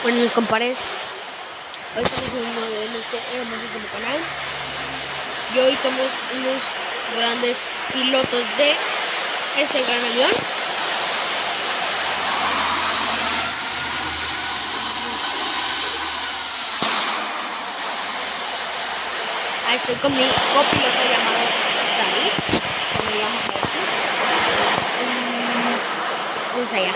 Bueno, mis compares, hoy estamos en este hermosísimo canal y hoy somos unos grandes pilotos de ese gran avión. Estoy con mi copiloto llamado David, como llamamos a decir. Vamos allá.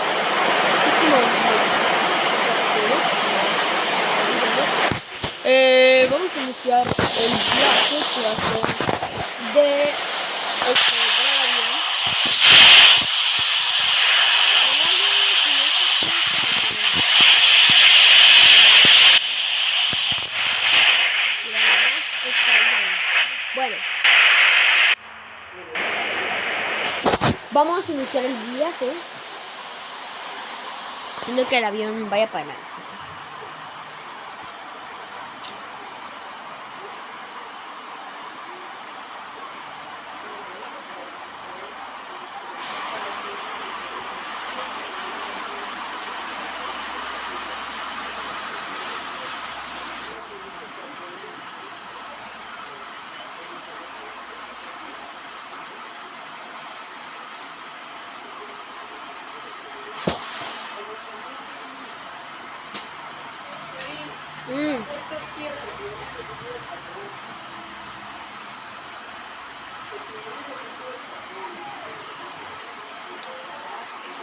Vamos a iniciar el viaje que va a ser de este gran avión. Bueno, vamos a iniciar el viaje, siendo que el avión vaya para adelante.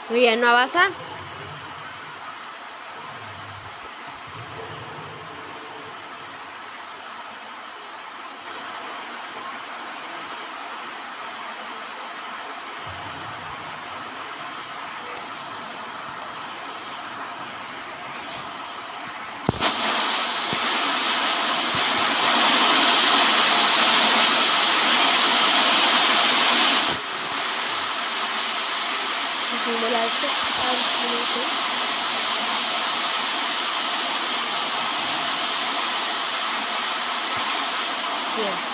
Muy bien, ¿no avanza? Bien.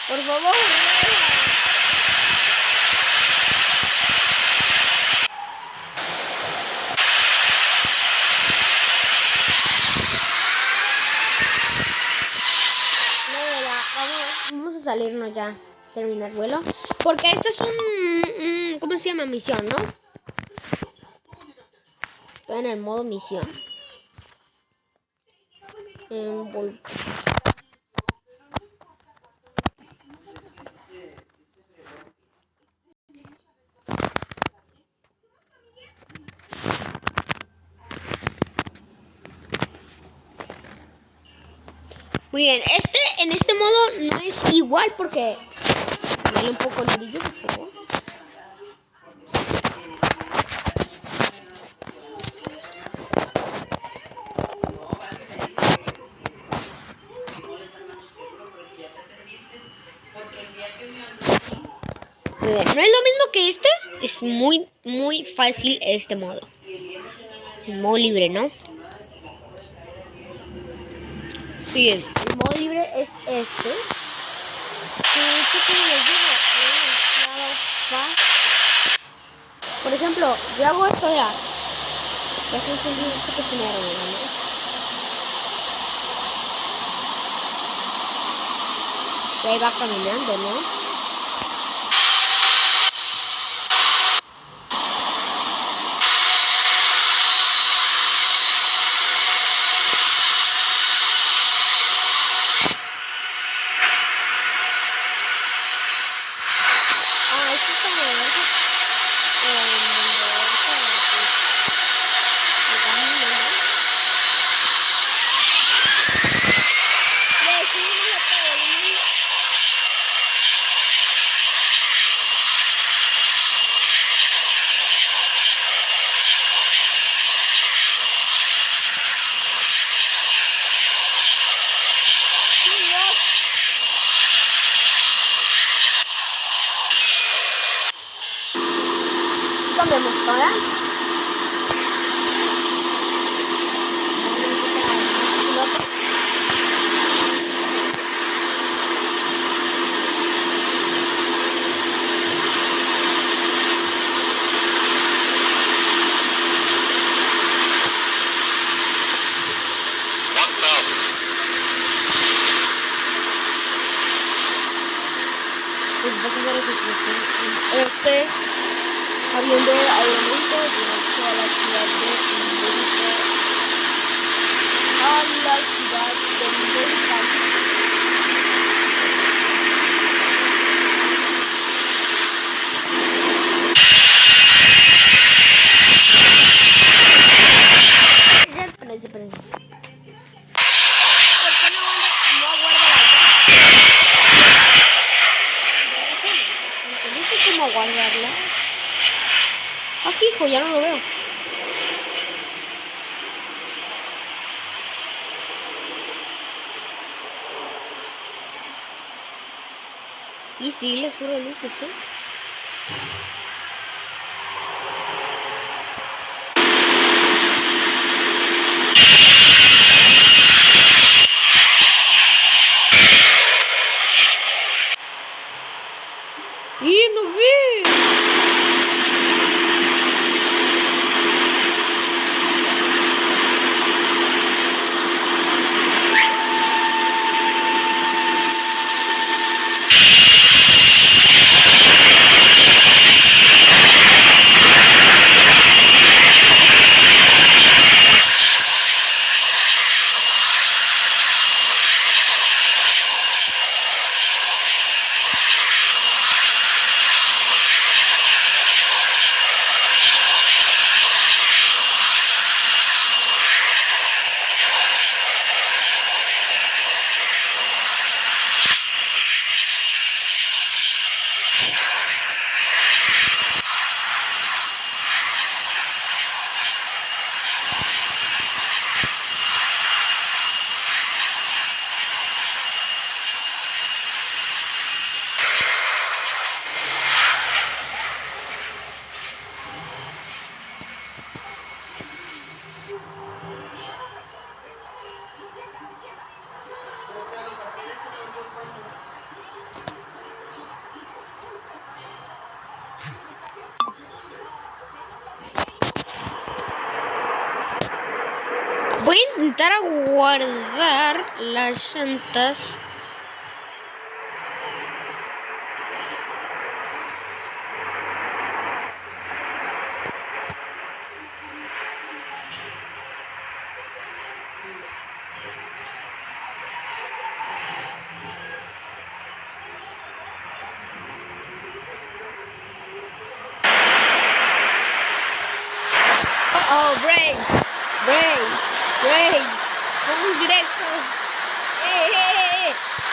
Por favor. Vamos a salirnos ya, terminar vuelo, porque este es un ¿cómo se llama? Misión, ¿no? Estoy en el modo misión. Muy bien, en este modo no es igual porque Dale un poco el brillo, por favor. No es lo mismo que este. Es muy fácil este modo. El modo libre, ¿no? Bien, el modo libre es este. Por ejemplo, yo hago esto, ya. Ya se encendió este cochinero, ¿no? Y ahí va caminando, ¿no? Cambiamos para pues vas a ver este avión de aeropuerto directo a la ciudad de México, a la ciudad de México. Espérense. ¿Por qué no aguarda la porque no sé cómo guardarla? Ah, hijo, ya no lo veo. Y sí, les juro luces, ¿eh? ¡Y no vi! Voy a intentar guardar las llantas. Oh, break. Vamos directo.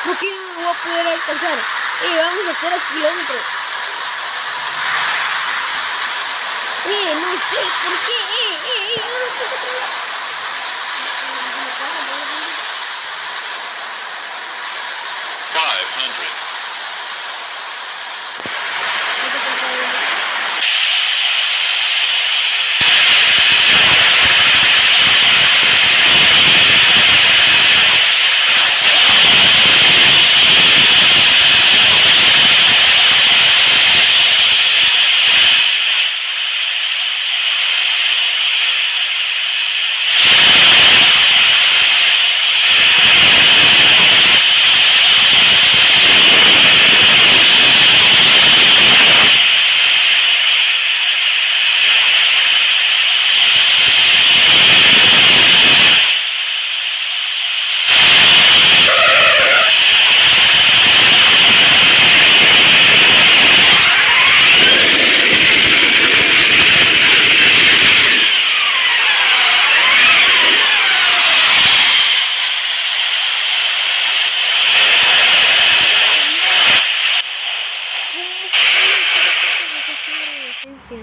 ¿Por qué no me voy a poder alcanzar? Vamos a 0 kilómetros. No sé por qué. No lo puedo controlar. 500.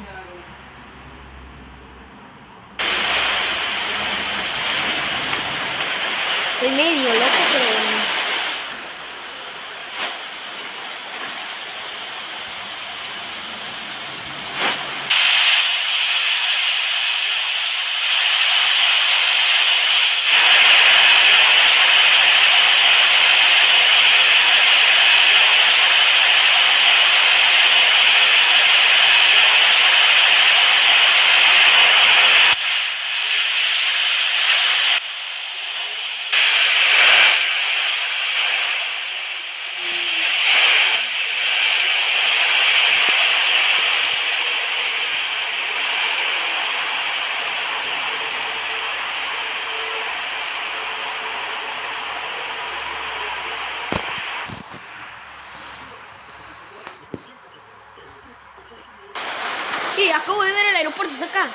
Estoy medio loco, pero bueno. Acabo de ver el aeropuerto, es acá.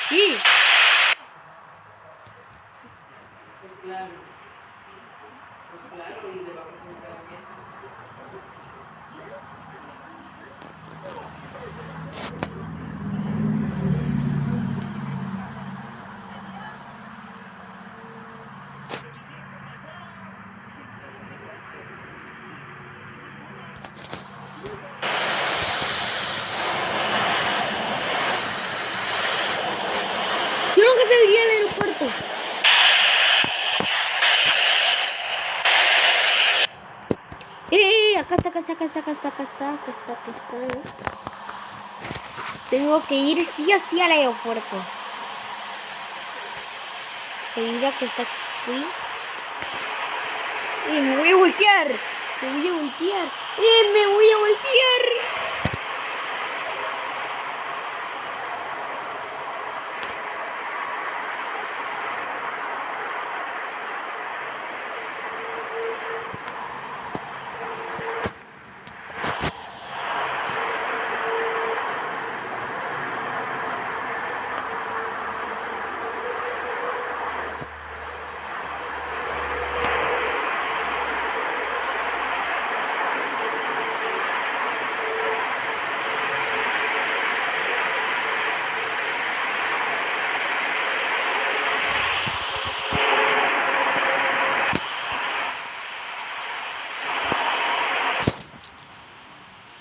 Sí. Yo nunca se veía el aeropuerto. Acá está. Tengo que ir sí o sí al aeropuerto. Seguida que está aquí. Me voy a voltear. Me voy a voltear.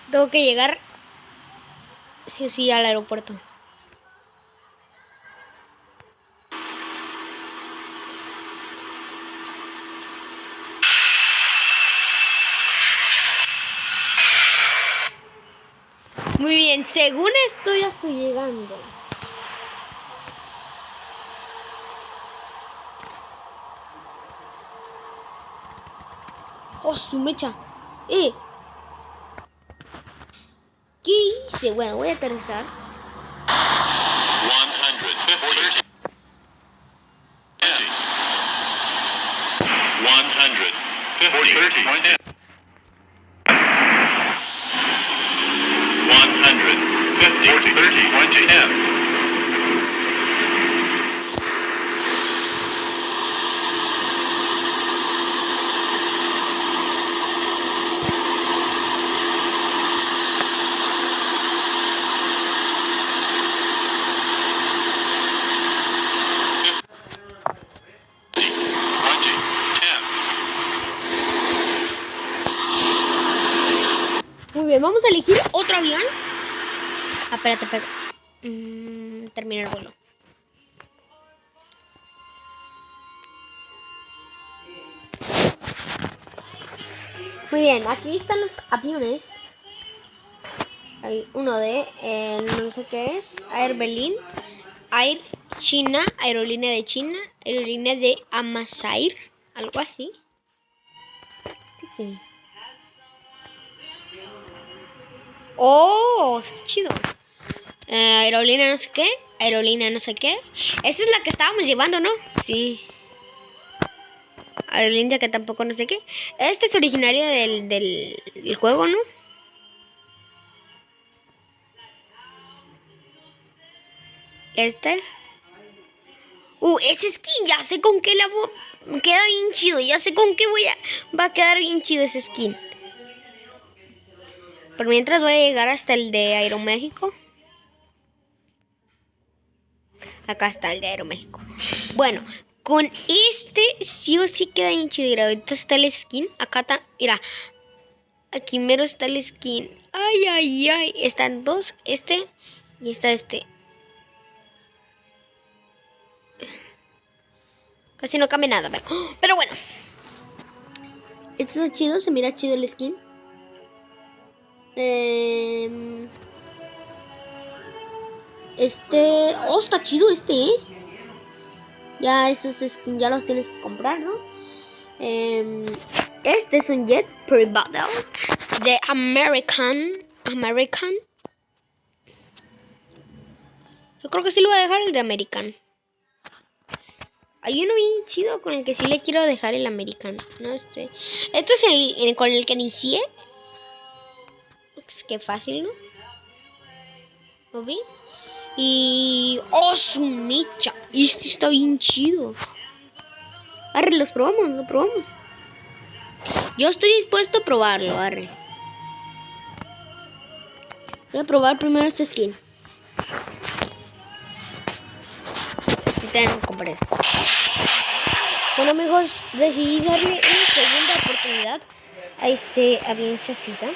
Tengo que llegar sí o sí al aeropuerto. Muy bien, según esto ya estoy llegando. ¡Oh, su mecha! ¿Qué hice? Bueno, voy a aterrizar. 150. 150. 150. 20. a elegir otro avión. Ah, espérate. Termina el vuelo. Muy bien, aquí están los aviones. Hay uno de, no sé qué es, Air Berlin, Air China, Aerolínea de China, Aerolínea de Amasair, algo así. ¿Qué? Oh, está chido. Aerolínea no sé qué, aerolínea no sé qué. Esta es la que estábamos llevando, ¿no? Sí. Aerolínea que tampoco no sé qué. Esta es originaria del juego, ¿no? Este. Ese skin, ya sé con qué queda bien chido. Ya sé con qué va a quedar bien chido ese skin. Por mientras voy a llegar hasta el de Aeroméxico. Acá está el de Aeroméxico. Bueno, con este sí o sí queda bien chido. Mira, ahorita está el skin. Acá está, mira. Aquí mero está el skin. Ay. Están dos, este y está este. Casi no cambia nada, pero bueno. Este está chido, se mira chido el skin. Está chido Ya estos skins ya los tienes que comprar, ¿no? Este es un jet privado de American. Yo creo que sí lo voy a dejar el de American. Hay uno bien chido con el que sí le quiero dejar el American. No este. Este es el con el que inicié. Qué fácil, ¿no? ¿Lo vi? Y... ¡oh, su mecha! Este está bien chido. Arre, lo probamos. Yo estoy dispuesto a probarlo, arre. Voy a probar primero este skin. Compré esto. Bueno, amigos, decidí darle una segunda oportunidad a este avión chafita.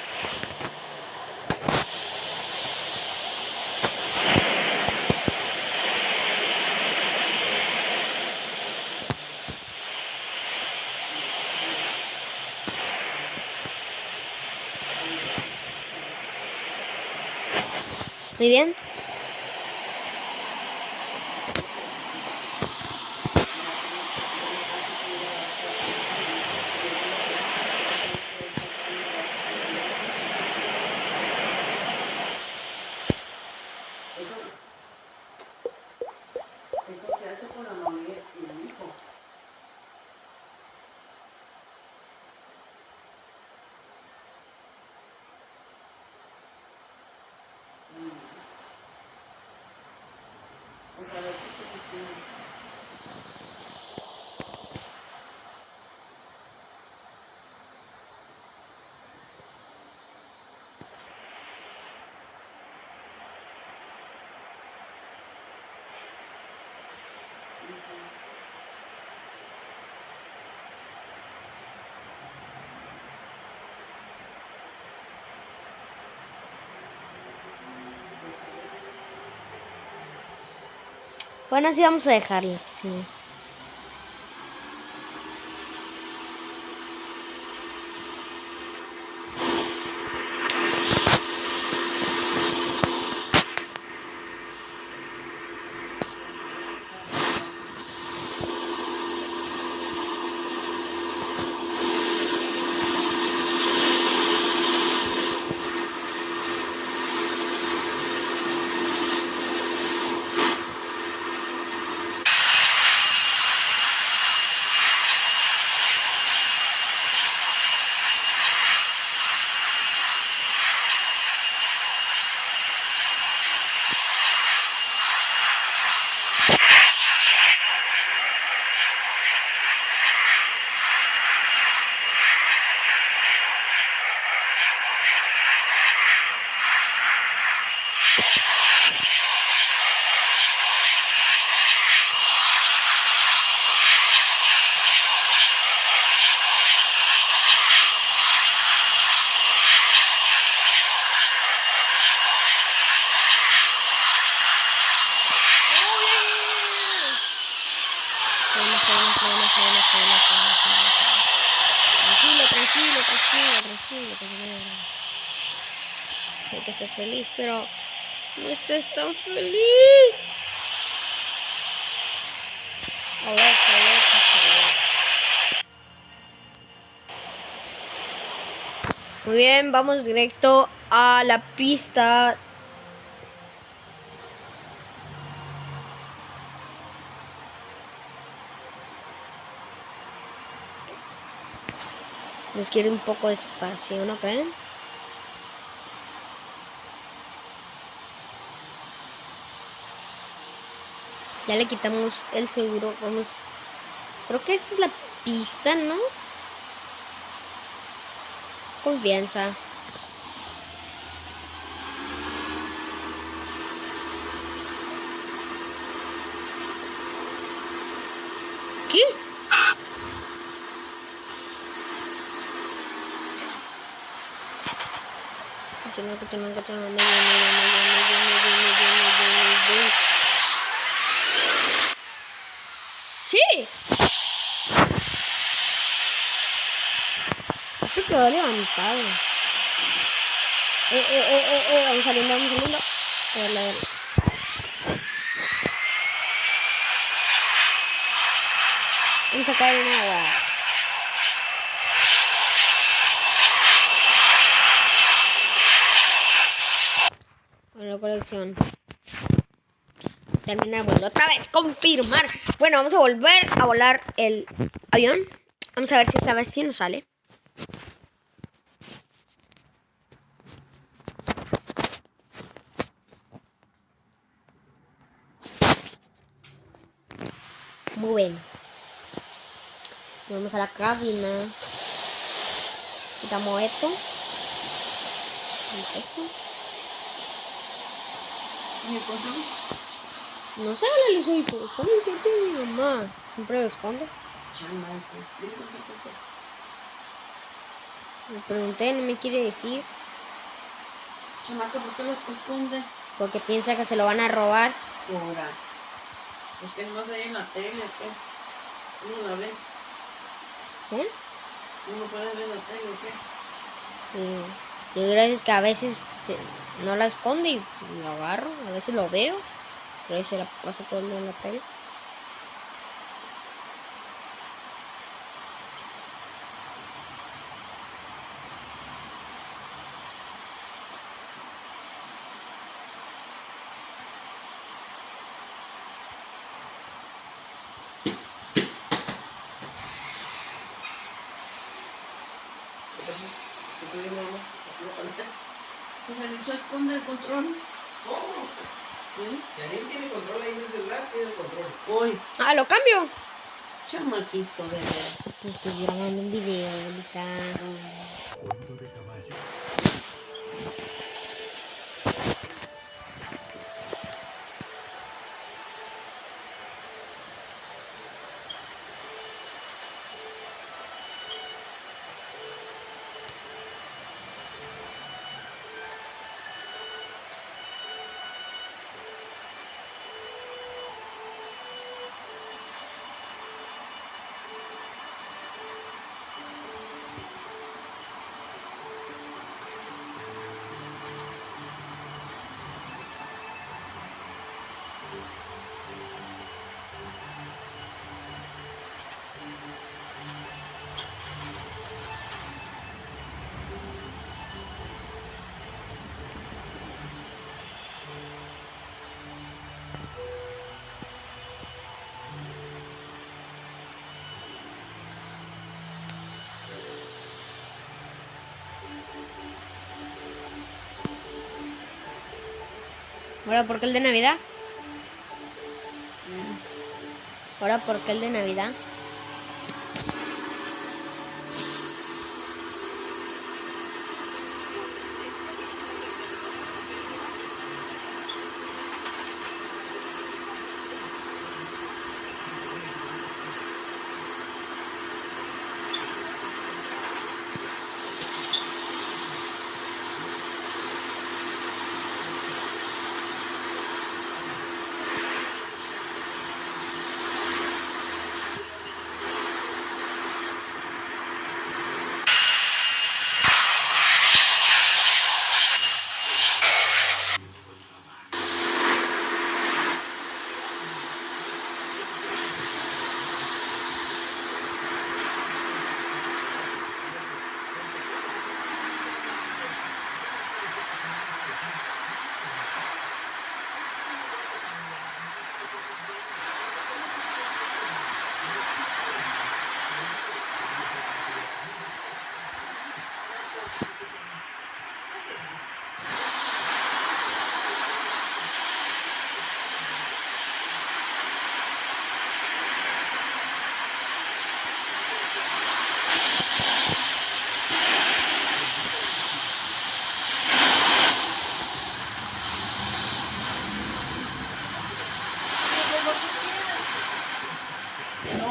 Muy bien. Eso se hace con la mamá y el hijo. Pues a ver qué solución. Bueno, así vamos a dejarlo. Sí. Tranquilo, tranquilo, tranquilo, tranquilo, tranquilo. Sé que estás feliz, pero no estás tan feliz. Alerta, alerta, alerta. Muy bien, vamos directo a la pista. Nos quiere un poco de espacio, ¿no creen? Ya le quitamos el seguro. Vamos. Creo que esta es la pista, ¿no? Confianza. ¿Qué? ¿Qué? Esto quedó levantado. Vamos saliendo, vamos saliendo. A ver, a ver. Vamos a caer en agua. Bueno, colección. Terminar vuelo. Otra vez, confirmar. Bueno, vamos a volver a volar el avión. Vamos a ver si esta vez sí nos sale. Muy bien. Vamos a la cabina. Quitamos esto. Esto. ¿Y el control? No sé, le hizo hijo. ¿Cómo importa mi mamá? Siempre lo esconde. Chamaco. Dile con qué control. Le pregunté, no me quiere decir. Chamaco, ¿por qué lo esconde? Porque piensa que se lo van a robar. Ahora. Pues que no se ve en la tele, ¿qué? ¿Uno la ves? ¿Eh? ¿Uno puede ver en la tele, qué? Yo gracias que a veces no la esconde y lo agarro. A veces lo veo. Pero ahí se la pasa todo el día en la tele. Pues Alito esconde el control. ¿Cómo? Janine tiene control ahí en el celular, tiene el control. Uy, Ah, lo cambio. chamaquito, de veras. Pues estoy grabando un video, abuelita. Cuento de caballo. Ahora, ¿por qué el de Navidad? Ahora, ¿por qué el de Navidad?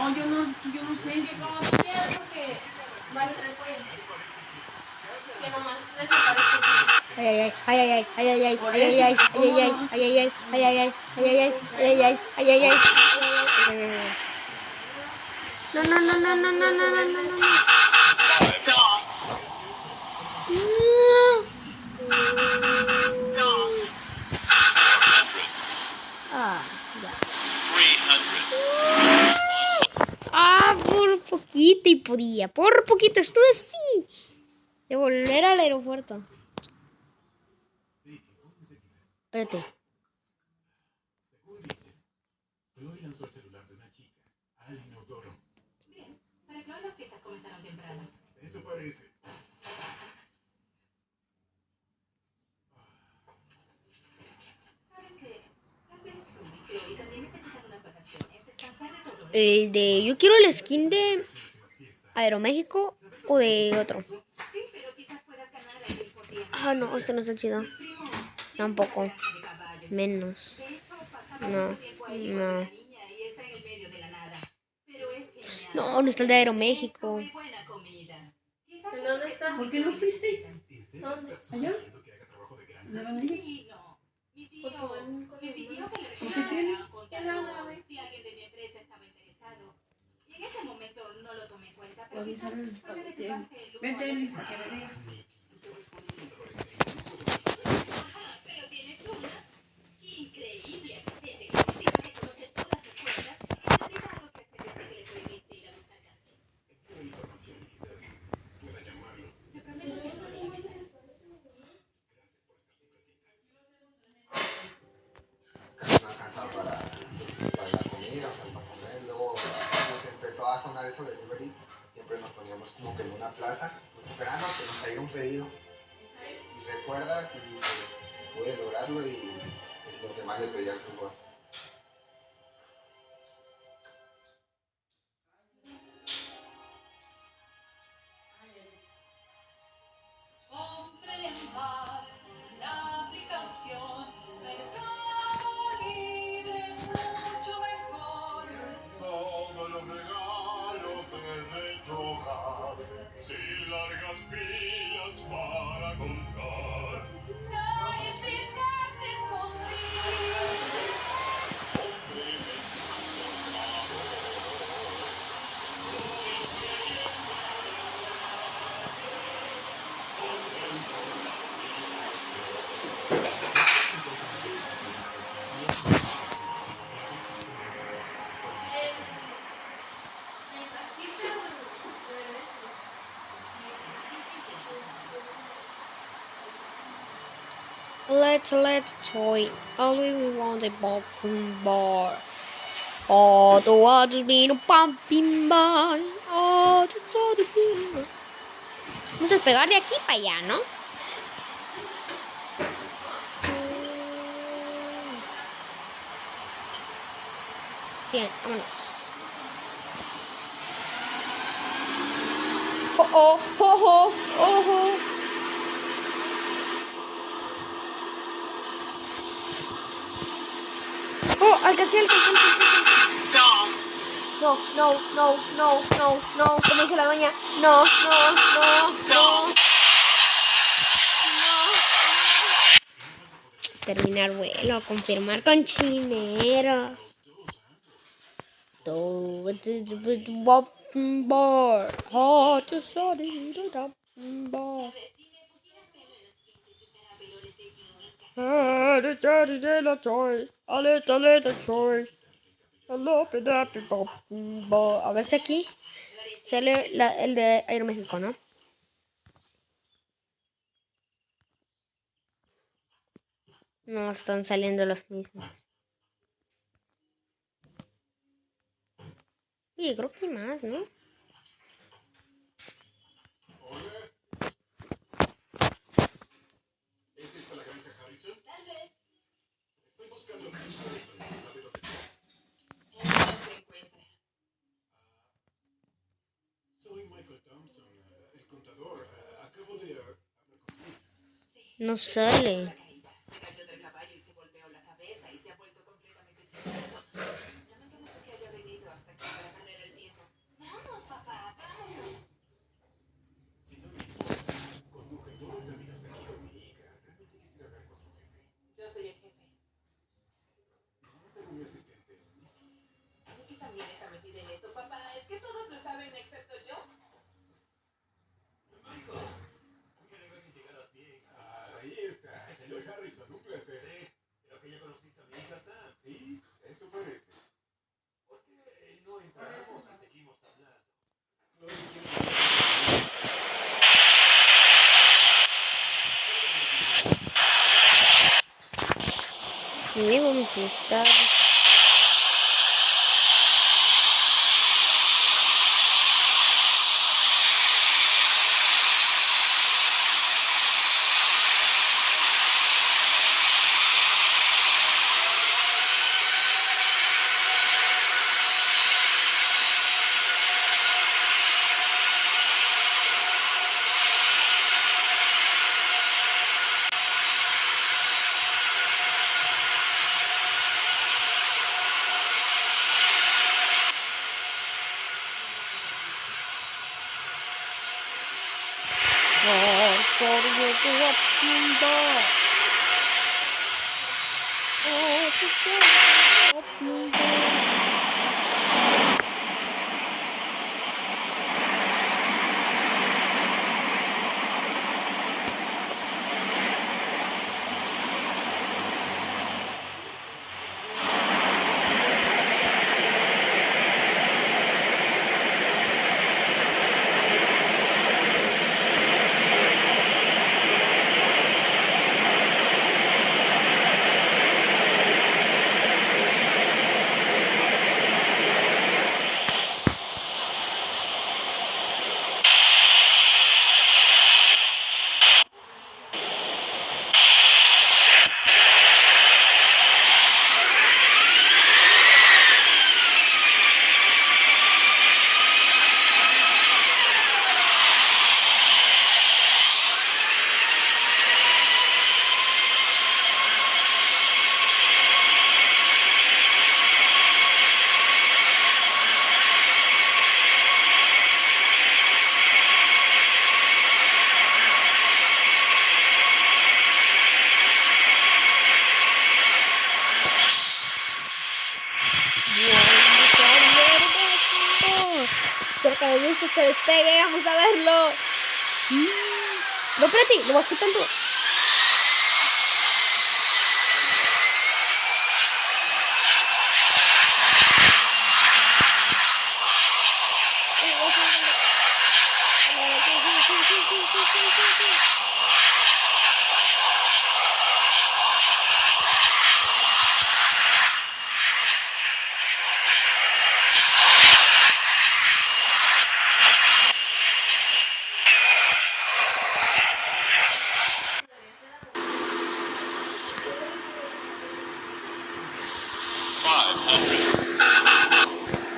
No, yo no, es que yo no sé. Que como tú quieras porque vale traer pollo. Que nomás le separe poquito. Ay, ay, ay, ay, ay, ay, ay, Por ay, eso, ay, ¿cómo ay, no? ay, ay, ay, ay, ay, ay, ay, ay, ay, ay, ay, ay, ay, ay. No, no, no, no, no, no, no, no, no, no. Ah, ya. Ah, por poquito y podía. Por poquito estuve así de volver al aeropuerto. Espérate. Chloe lanzó el celular de una chica al inodoro. Bien, para Chloe las fiestas comenzaron temprano. Eso parece. ¿Sabes qué? Tal vez tú y Chloe también necesitan unas vacaciones, descansar de todo. El de. Yo quiero el skin de Aeroméxico o de otro. Sí, pero quizás puedas ganar a ellos por tiempo. Ah, no, este no está chido. Tampoco. De caballos. Menos. De hecho, pasaba No, mucho tiempo ahí con no. la niña y está en el medio de la nada. Pero es genial. No, no está el de Aeroméxico. Muy buena comida. Quizás ¿En dónde está? ¿Por qué no fuiste? ¿En serio estás ¿Allá? sugiriendo que haga trabajo de granja? ¿De dónde? Sí, no. Mi tío me pidió que le ¿Por qué tiene? recomendara un contador si alguien de mi empresa estaba interesado. Y en ese momento no lo tomé en cuenta, pero quizás puede averiguarse el lugar. Vente, para que me digas. Pero tienes una increíble asistente que significa que conoce todas tus cuentas y necesita algo que hacer desde que le prohibiste ir a buscar café. Buena información, quizás pueda llamarlo. Te prometo que no lo voy a hacer. Casi no alcanzaba para la comida, o sea, para comer. Luego nos empezó a sonar eso de Uber Eats. Siempre nos poníamos como que en una plaza, pues esperando a que nos caiga un pedido. Y recuerdas y dices, si pude lograrlo y es lo que más le pedía al fútbol. Compre en paz la aplicación Mercado Libre es mucho mejor. Todos los regalos de tu hogar, sin largas pilas para contar. No es verdad, es posible. Let's toy. Only we want a boxing bar. Oh, the water's been pumping by. Oh, the water's been. Vamos a despegar de aquí para allá, ¿no? Sí, vámonos. Oh, oh, oh, oh, oh. Oh, alcancé. No, como dice la doña. No. Terminar vuelo, confirmar con chineros. Bar. Oh, to sorry, bar. The daddy de la toy. Ale, toy. A ver si aquí sale el de Aeroméxico, ¿no? No están saliendo los mismos. Sí, creo que hay más, ¿no? ¿Es esta la granja Harrison? Tal vez. Estoy buscando a Harrison. ¿Sabe dónde está? No se encuentra. Soy Michael Thompson, el contador. Acabo de hablar contigo. No sale. Se cayó del caballo y se golpeó la cabeza y se ha vuelto completamente chingado. Lamento mucho que haya venido hasta aquí para perder el resistente, Nikki. Nikki también está metida en esto, papá. Es que todos lo saben excepto yo. Michael, muy alegre que llegaras bien. Ahí está, señor Harrison, un placer. Sí, creo que ya conociste a mi hija Sam. Sí, eso parece. ¿Por qué no entramos y seguimos hablando? Lo entiendo. Sí, vamos a estar. Espero que les guste este despegue, vamos a verlo. No, espérate, lo voy quitando.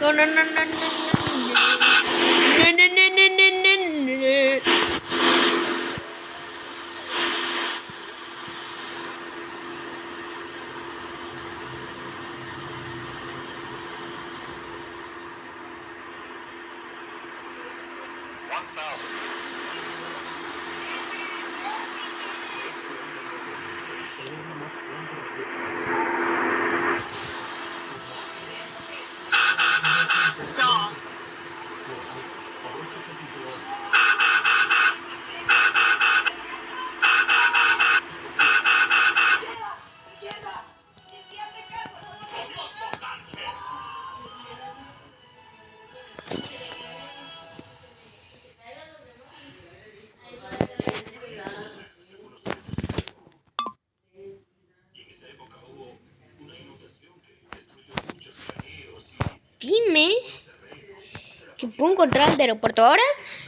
No, no, no, no, no, no, no. No, no, no, no, no, no, no. Dime que puedo encontrar el de aeropuerto. Ahora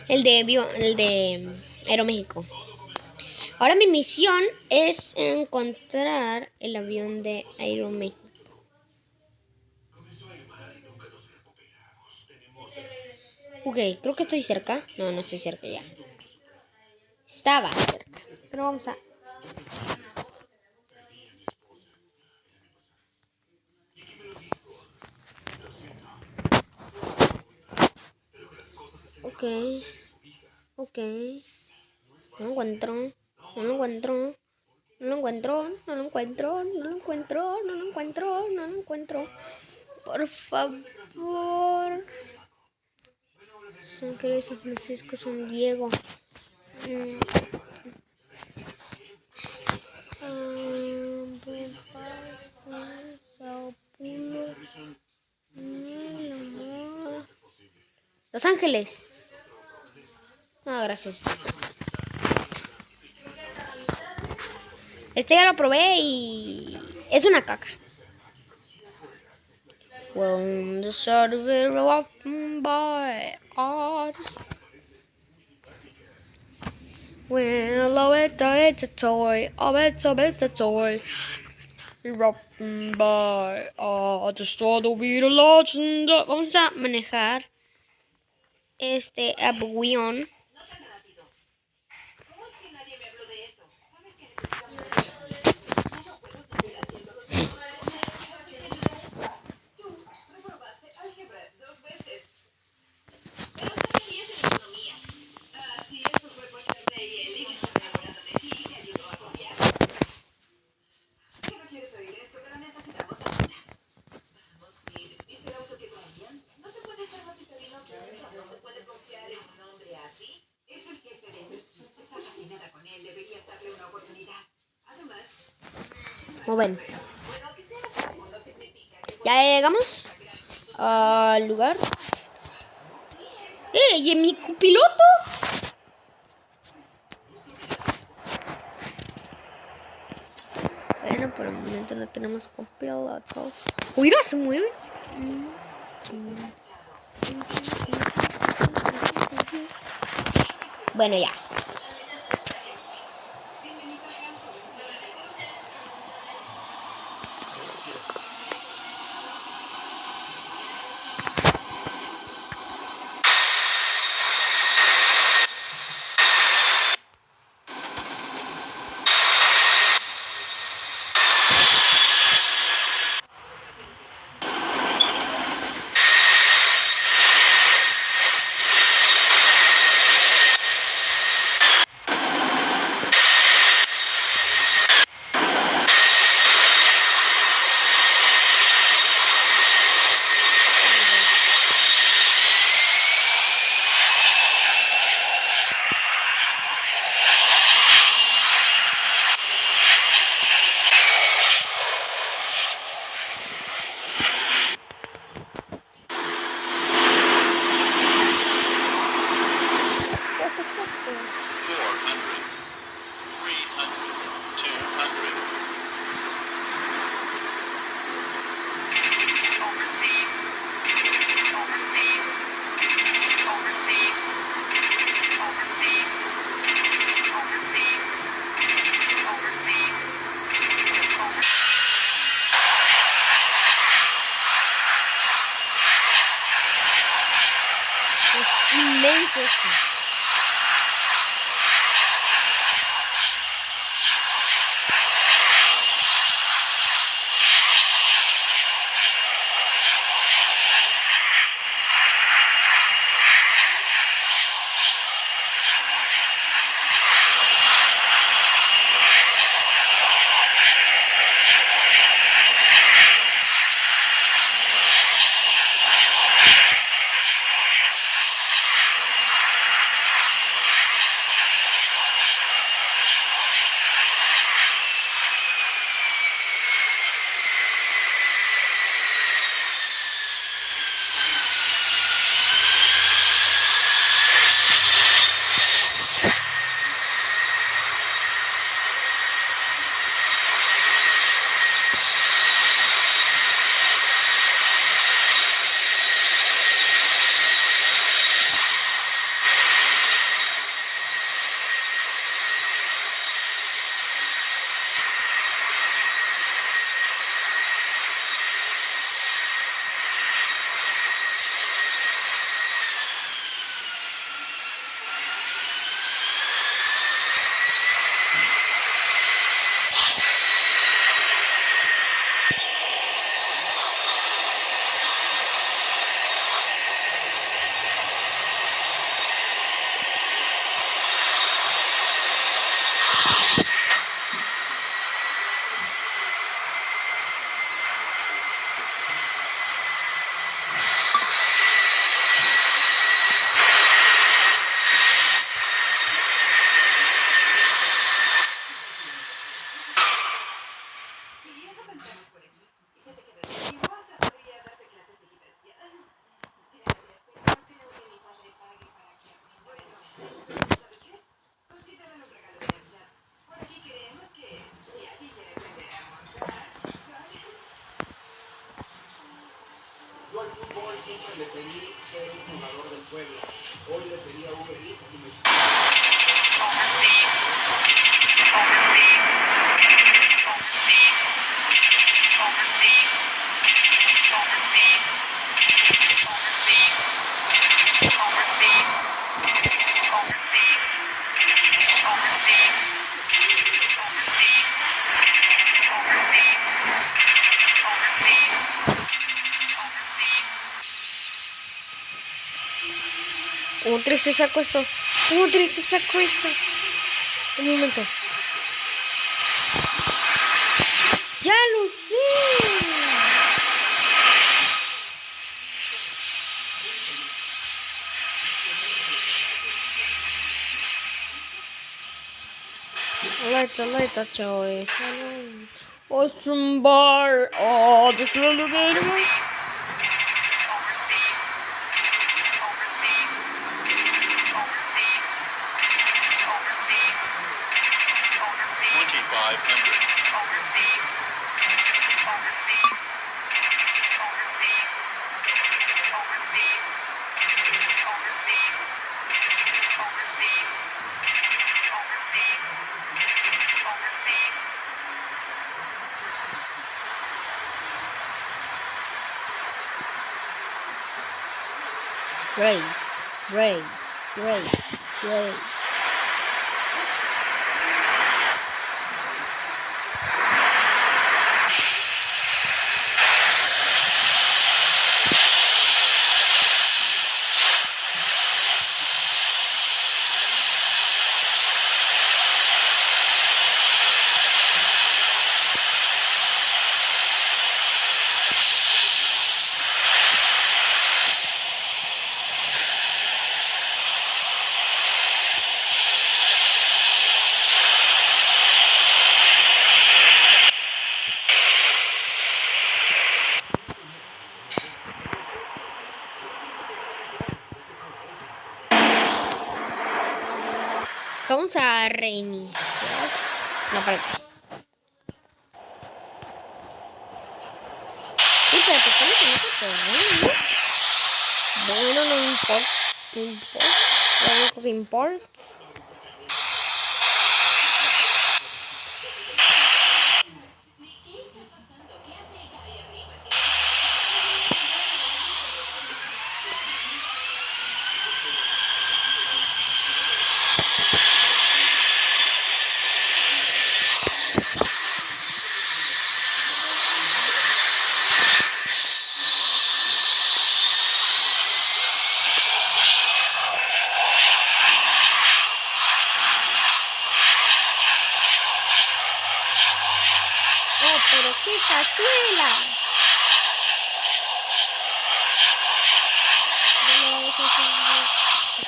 el de Aeroméxico. Ahora mi misión es encontrar el avión de Aeroméxico. Ok, creo que estoy cerca. No, no estoy cerca ya. Estaba cerca. Pero vamos a... Ok. Ok. No lo encuentro. No lo encuentro. No lo encuentro, no lo encuentro, no lo encuentro, no lo encuentro, no lo encuentro. Por favor. San Carlos, San Francisco, San Diego. Sao Paulo. Los Ángeles. No, gracias. Este ya lo probé y es una caca. When the server walking by us. Well, I bet it's a toy. I bet it's a toy. Walking by us. Just all the way to legend. Vamos a manejar este avión. ¿Cómo es que nadie me habló de esto? ¿Sabes que necesitamos ayuda? No puedo seguir haciéndolo todo. Tú reprobaste álgebra 2 veces. Pero saqué 10 en economía. Ah, sí, eso fue porque el rey Eli está enamorado de ti y te ayudó a copiar. Es que no quieres oír esto, pero necesitamos ayuda. Vamos, sí. ¿Viste el auto que traían? No se puede ser más italiano que eso. No se puede confiar en un hombre así. Es el jefe de mí. Está fascinada con él. Deberías darle una oportunidad. Además, Muy bueno. bueno, que sea como no significa que Ya llegamos al lugar. ¿Y en mi copiloto? Bueno, por el momento no tenemos copiloto. Uy, no se mueve. Bueno, ya. Es inmenso esto. siempre le pedí ser un jugador del pueblo. Hoy le pedí a Uber Eats y me... ¿Cómo triste saco esto? ¿Cómo triste saco esto? Un momento. ¡Ya lo sé! Later, Joey. Awesome bar. Oh, this little baby. 2500. Grace. Vamos a reiniciar. No, para. Espérate, estamos en ese terreno. Bueno, no importa. No importa. Lo único que importa. Oh, pero qué cazuela.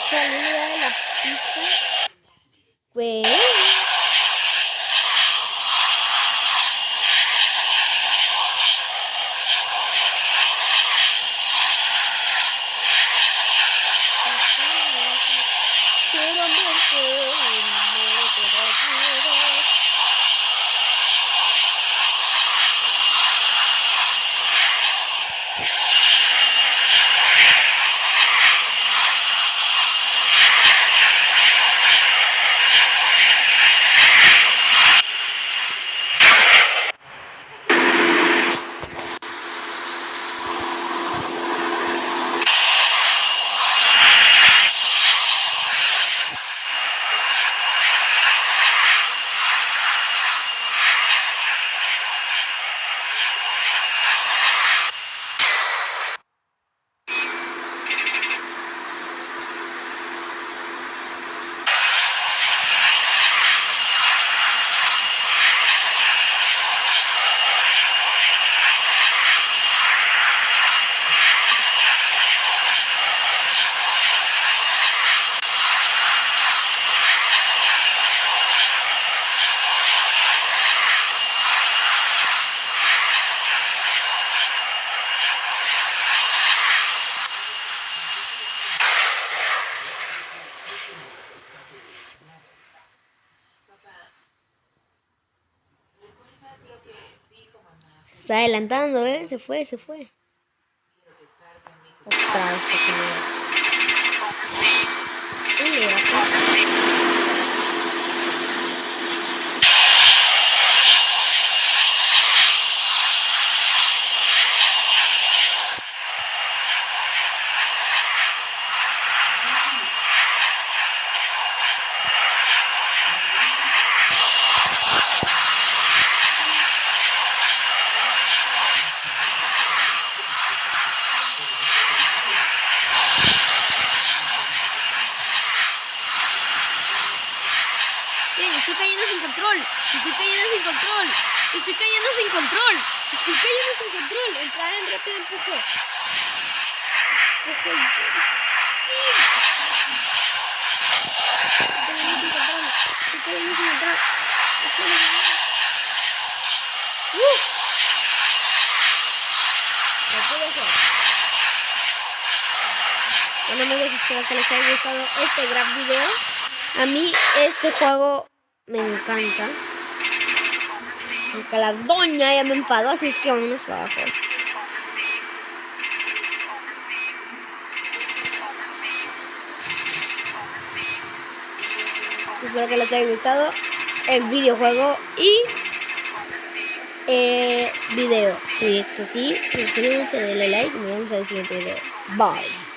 Salida de la pista. Güey. Se está adelantando, ¿eh? Se fue. Quiero que Star sea mi Otra vez que y le estoy cayendo sin control. Estoy cayendo sin control. Estoy cayendo sin control. Estoy cayendo sin control. Entrar en rápido empuje. Estoy cayendo sin control. Estoy cayendo sin control. Lo puedo hacer. Bueno amigos, espero que les haya gustado este gran video. A mí este juego me encanta. Aunque la doña ya me enfadó, así es que vámonos para abajo. Espero que les haya gustado el videojuego y video. Si es así, suscríbanse, denle like y nos vemos en el siguiente video. Bye.